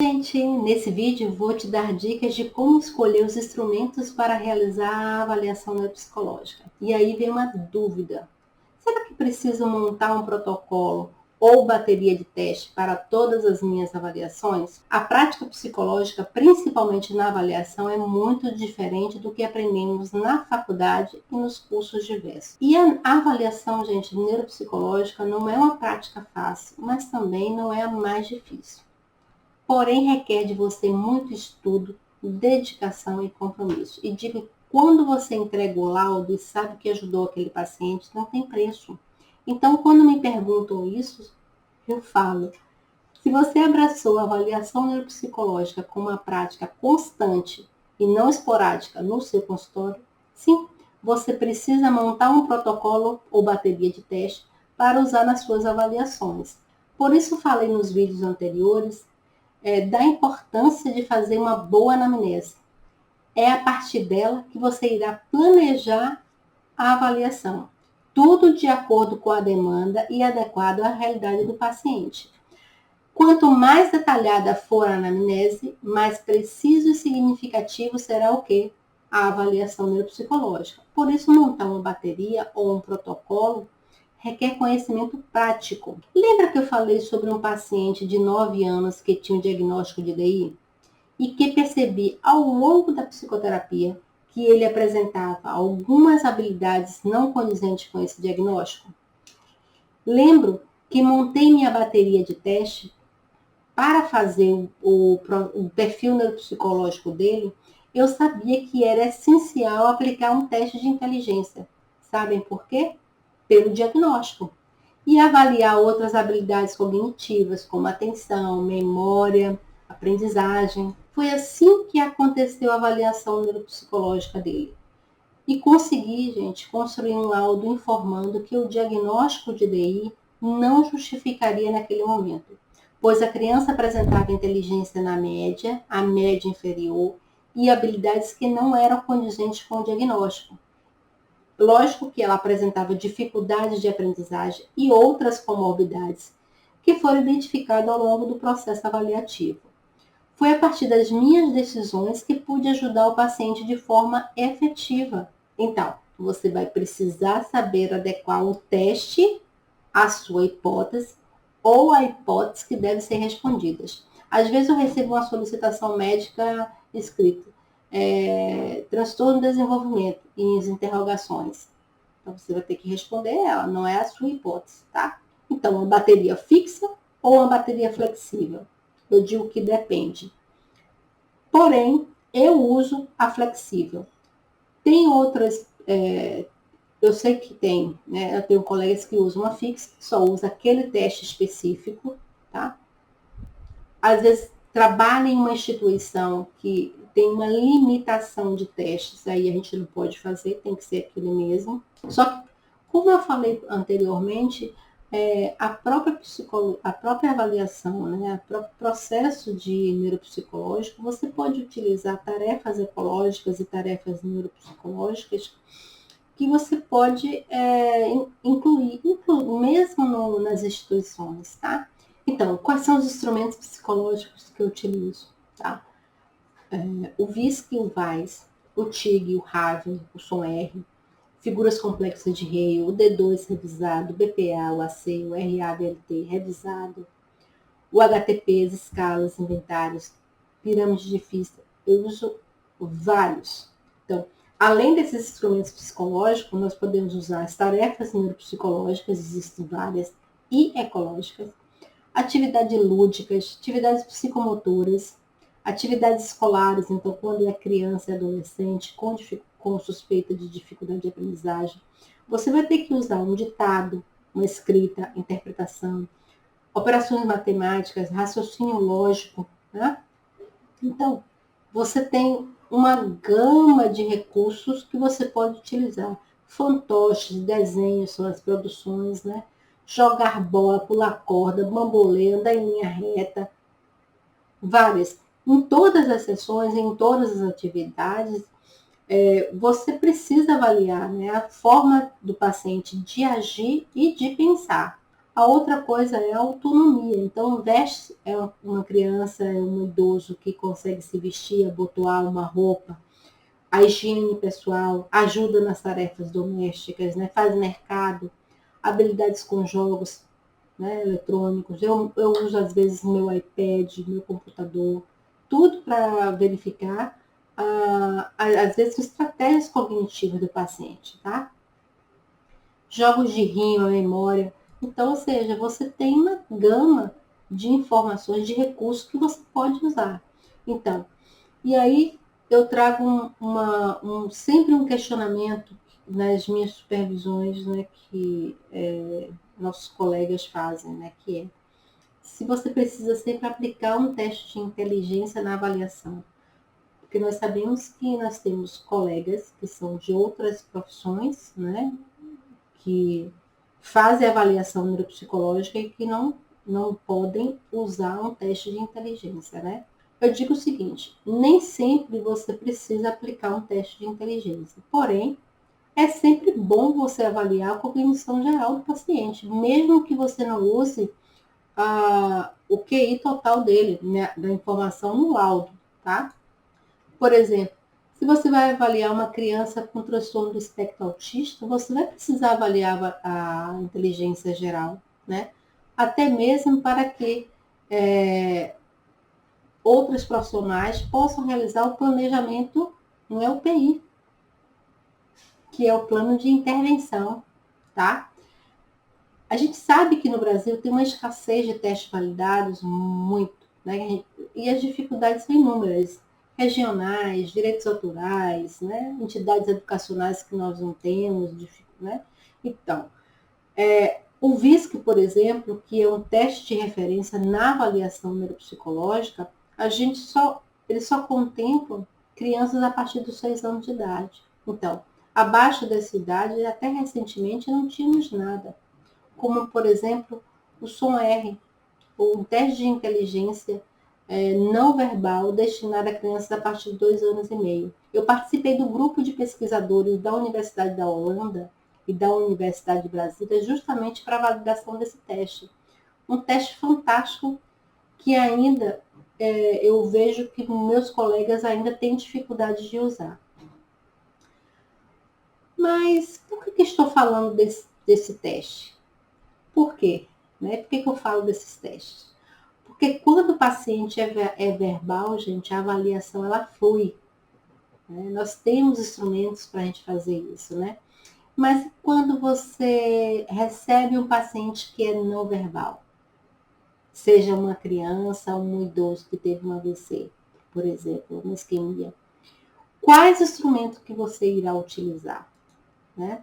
Gente, nesse vídeo vou te dar dicas de como escolher os instrumentos para realizar a avaliação neuropsicológica. E aí vem uma dúvida: será que preciso montar um protocolo ou bateria de teste para todas as minhas avaliações? A prática psicológica, principalmente na avaliação, é muito diferente do que aprendemos na faculdade e nos cursos diversos. E a avaliação, gente, neuropsicológica não é uma prática fácil, mas também não é a mais difícil. Porém, requer de você muito estudo, dedicação e compromisso. E digo, quando você entrega o laudo e sabe que ajudou aquele paciente, não tem preço. Então, quando me perguntam isso, eu falo: se você abraçou a avaliação neuropsicológica como uma prática constante e não esporádica no seu consultório, sim, você precisa montar um protocolo ou bateria de teste para usar nas suas avaliações. Por isso, falei nos vídeos anteriores da importância de fazer uma boa anamnese. É a partir dela que você irá planejar a avaliação. Tudo de acordo com a demanda e adequado à realidade do paciente. Quanto mais detalhada for a anamnese, mais preciso e significativo será o quê? A avaliação neuropsicológica. Por isso, montar uma bateria ou um protocolo requer conhecimento prático. Lembra que eu falei sobre um paciente de 9 anos que tinha um diagnóstico de DI? E que percebi ao longo da psicoterapia que ele apresentava algumas habilidades não condizentes com esse diagnóstico? Lembro que montei minha bateria de teste para fazer o perfil neuropsicológico dele. Eu sabia que era essencial aplicar um teste de inteligência. Sabem por quê? Pelo diagnóstico. E avaliar outras habilidades cognitivas, como atenção, memória, aprendizagem. Foi assim que aconteceu a avaliação neuropsicológica dele. E consegui, gente, construir um laudo informando que o diagnóstico de DI não justificaria naquele momento, pois a criança apresentava inteligência na média, a média inferior, e habilidades que não eram condizentes com o diagnóstico. Lógico que ela apresentava dificuldades de aprendizagem e outras comorbidades que foram identificadas ao longo do processo avaliativo. Foi a partir das minhas decisões que pude ajudar o paciente de forma efetiva. Então, você vai precisar saber adequar o teste à sua hipótese ou à hipótese que deve ser respondidas. Às vezes eu recebo uma solicitação médica escrita: transtorno de desenvolvimento, e as interrogações. Então você vai ter que responder ela, não é a sua hipótese, tá? Então, uma bateria fixa ou uma bateria flexível? Eu digo que depende. Porém, eu uso a flexível. Tem outras, eu sei que tem, né? Eu tenho colegas que usam uma fixa, que só usa aquele teste específico, tá? Às vezes trabalha em uma instituição que tem uma limitação de testes, aí a gente não pode fazer, tem que ser aquele mesmo. Só que, como eu falei anteriormente, a própria avaliação, né, o próprio processo de neuropsicológico, você pode utilizar tarefas ecológicas e tarefas neuropsicológicas que você pode incluir mesmo nas instituições, tá? Então, quais são os instrumentos psicológicos que eu utilizo? Tá? O VISC e o VAIS, o TIG, o Raven, o SOM-R, figuras complexas de Hale, o D2 revisado, o BPA, o AC, o RAVLT revisado, o HTP, as escalas, inventários, pirâmide de Pfister. Eu uso vários. Então, além desses instrumentos psicológicos, nós podemos usar as tarefas neuropsicológicas, existem várias, e ecológicas, atividades lúdicas, atividades psicomotoras, atividades escolares, então quando é criança e adolescente com suspeita de dificuldade de aprendizagem, você vai ter que usar um ditado, uma escrita, interpretação, operações matemáticas, raciocínio lógico, né? Então, você tem uma gama de recursos que você pode utilizar. Fantoches, desenhos, são as produções, né? Jogar bola, pular corda, bambolê, andar em linha reta, várias. Em todas as sessões, em todas as atividades, você precisa avaliar, né, a forma do paciente de agir e de pensar. A outra coisa é a autonomia. Então, veste é uma criança, é um idoso que consegue se vestir, abotoar uma roupa, a higiene pessoal, ajuda nas tarefas domésticas, né? Faz mercado, habilidades com jogos, né, eletrônicos. Eu uso, às vezes, meu iPad, meu computador, tudo para verificar, às vezes, estratégias cognitivas do paciente, tá? Jogos de rima, memória. Então, ou seja, você tem uma gama de informações, de recursos que você pode usar. Então, e aí eu trago sempre um questionamento nas minhas supervisões, né, que nossos colegas fazem, né, que é se você precisa sempre aplicar um teste de inteligência na avaliação. Porque nós sabemos que nós temos colegas que são de outras profissões, né, que fazem avaliação neuropsicológica e que não podem usar um teste de inteligência, né? Eu digo o seguinte, nem sempre você precisa aplicar um teste de inteligência, porém, é sempre bom você avaliar a cognição geral do paciente, mesmo que você não use o QI total dele, né, da informação no laudo, tá? Por exemplo, se você vai avaliar uma criança com transtorno do espectro autista, você vai precisar avaliar a inteligência geral, né? Até mesmo para que outros profissionais possam realizar o planejamento no UPI, que é o plano de intervenção, tá? A gente sabe que no Brasil tem uma escassez de testes validados muito, né? E as dificuldades são inúmeras, regionais, direitos autorais, né? Entidades educacionais que nós não temos, né? Então, o VISC, por exemplo, que é um teste de referência na avaliação neuropsicológica, ele só contempla crianças a partir dos 6 anos de idade. Então, abaixo dessa idade, até recentemente, não tínhamos nada. Como, por exemplo, o som-R, ou um teste de inteligência não verbal destinado a crianças a partir de 2 anos e meio. Eu participei do grupo de pesquisadores da Universidade da Holanda e da Universidade de Brasília justamente para a validação desse teste. Um teste fantástico que ainda eu vejo que meus colegas ainda têm dificuldade de usar. Mas por que estou falando desse teste? Por quê? Né? Por que eu falo desses testes? Porque quando o paciente é verbal, gente, a avaliação ela flui. Né? Nós temos instrumentos para a gente fazer isso, né? Mas quando você recebe um paciente que é não verbal, seja uma criança ou um idoso que teve um AVC, por exemplo, uma isquemia, quais instrumentos que você irá utilizar, né?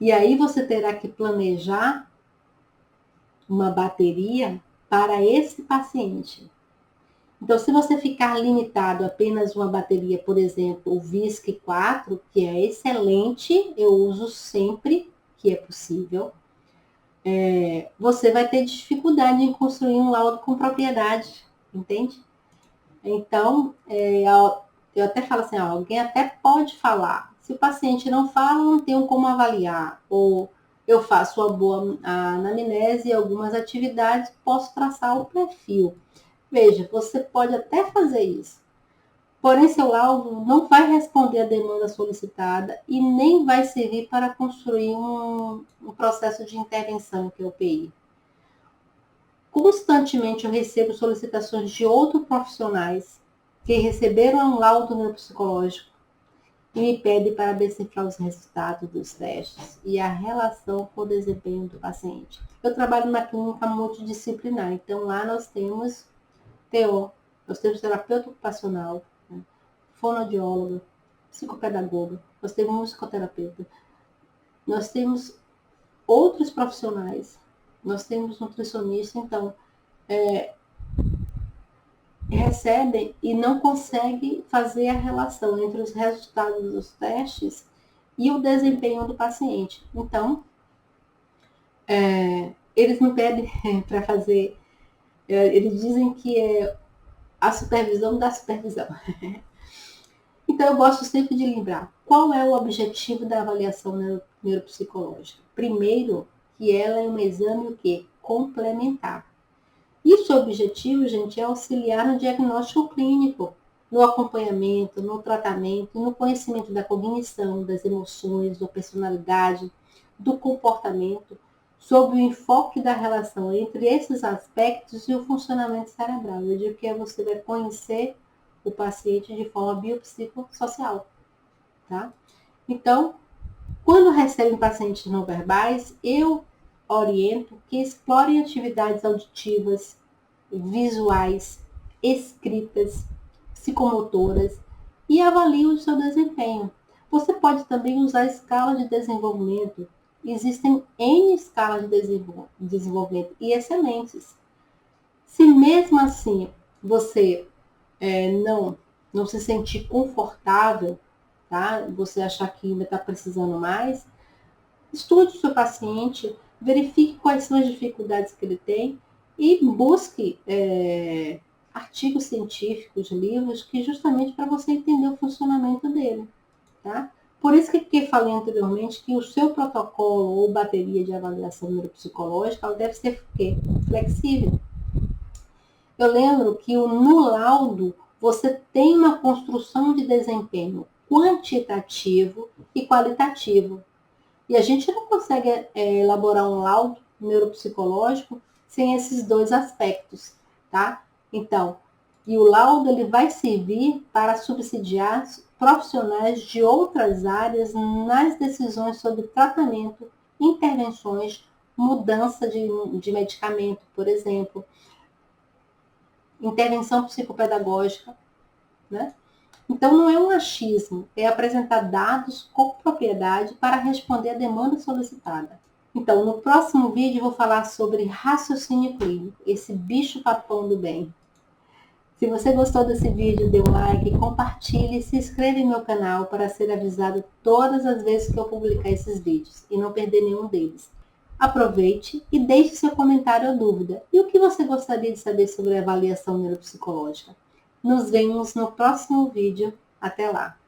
E aí você terá que planejar uma bateria para esse paciente. Então, se você ficar limitado a apenas uma bateria, por exemplo, o VISC 4, que é excelente, eu uso sempre que é possível, você vai ter dificuldade em construir um laudo com propriedade, entende? Então, eu até falo assim, alguém até pode falar. Se o paciente não fala, não tenho como avaliar. Ou eu faço uma boa anamnese e algumas atividades, posso traçar o perfil. Veja, você pode até fazer isso. Porém, seu laudo não vai responder à demanda solicitada e nem vai servir para construir um processo de intervenção, que é o PI. Constantemente eu recebo solicitações de outros profissionais que receberam um laudo neuropsicológico e me pedem para decifrar os resultados dos testes e a relação com o desempenho do paciente. Eu trabalho numa clínica multidisciplinar, então lá nós temos TO, nós temos terapeuta ocupacional, né, fonoaudióloga, psicopedagoga, nós temos musicoterapeuta, nós temos outros profissionais, nós temos nutricionista, então recebem e não conseguem fazer a relação entre os resultados dos testes e o desempenho do paciente. Então, eles me pedem para fazer, eles dizem que é a supervisão da supervisão. Então, eu gosto sempre de lembrar qual é o objetivo da avaliação neuropsicológica. Primeiro, que ela é um exame o quê? Complementar. E o seu objetivo, gente, é auxiliar no diagnóstico clínico, no acompanhamento, no tratamento, no conhecimento da cognição, das emoções, da personalidade, do comportamento, sob o enfoque da relação entre esses aspectos e o funcionamento cerebral. Eu digo que você vai conhecer o paciente de forma biopsicossocial, tá? Então, quando recebem pacientes não verbais, eu oriento que explorem atividades auditivas, visuais, escritas, psicomotoras e avaliem o seu desempenho. Você pode também usar a escala de desenvolvimento. Existem N escalas de desenvolvimento e excelentes. Se mesmo assim você não se sentir confortável, tá? Você achar que ainda está precisando mais, estude o seu paciente, verifique quais são as dificuldades que ele tem e busque artigos científicos, livros, que justamente para você entender o funcionamento dele, tá? Por isso que falei anteriormente que o seu protocolo ou bateria de avaliação neuropsicológica ela deve ser flexível. Eu lembro que no laudo você tem uma construção de desempenho quantitativo e qualitativo. E a gente não consegue elaborar um laudo neuropsicológico sem esses dois aspectos, tá? Então, e o laudo ele vai servir para subsidiar profissionais de outras áreas nas decisões sobre tratamento, intervenções, mudança de medicamento, por exemplo, intervenção psicopedagógica, né? Então, não é um achismo, é apresentar dados com propriedade para responder à demanda solicitada. Então, no próximo vídeo eu vou falar sobre raciocínio clínico, esse bicho papão do bem. Se você gostou desse vídeo, dê um like, compartilhe e se inscreva em meu canal para ser avisado todas as vezes que eu publicar esses vídeos e não perder nenhum deles. Aproveite e deixe seu comentário ou dúvida. E o que você gostaria de saber sobre a avaliação neuropsicológica? Nos vemos no próximo vídeo. Até lá!